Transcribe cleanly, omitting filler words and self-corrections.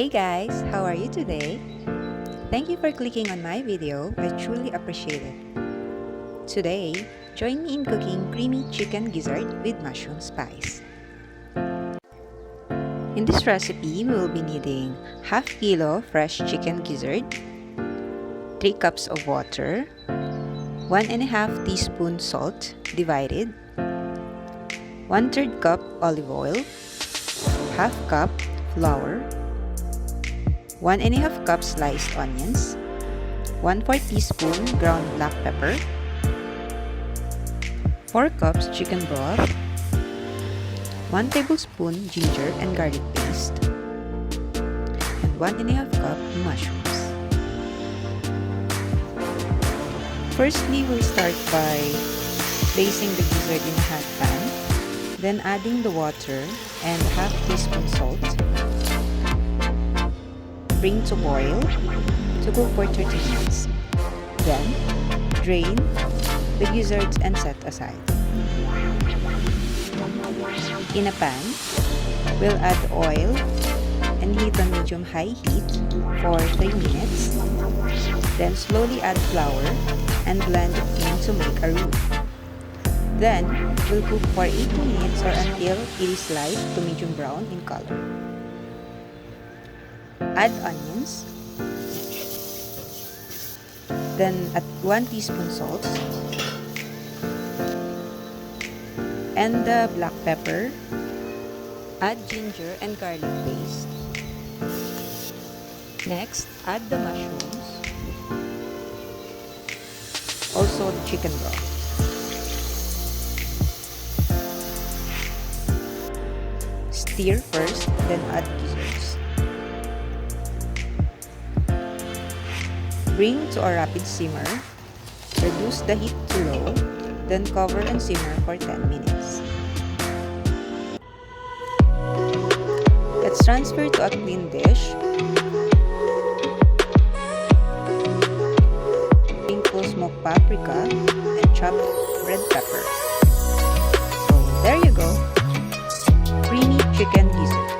Hey guys, how are you today? Thank you for clicking on my video. I truly appreciate it. Today, join me in cooking creamy chicken gizzard with mushroom spice. In this recipe, we will be needing half kilo fresh chicken gizzard, 3 cups of water, 1.5 teaspoon salt divided, 1/3 cup olive oil, half cup flour, 1.5 cup sliced onions, 1/4 teaspoon ground black pepper, 4 cups chicken broth, 1 tablespoon ginger and garlic paste, and 1.5 cup mushrooms. Firstly, we'll start by placing the gizzard in a hot pan, then adding the water and half teaspoon salt. Bring to boil to cook for 30 minutes. Then, drain the gizzards and set aside. In a pan, we'll add oil and heat on medium-high heat for 3 minutes. Then slowly add flour and blend it in to make a roux. Then, we'll cook for 8 minutes or until it is light to medium brown in color. Add onions, then add 1 teaspoon salt, and the black pepper. Add ginger and garlic paste. Next, add the mushrooms, also the chicken broth. Stir first, then add gizzards. Bring to a rapid simmer. Reduce the heat to low, then cover and simmer for 10 minutes. Let's transfer to a clean dish. Sprinkle smoked paprika and chopped red pepper. So there you go, creamy chicken gizzard.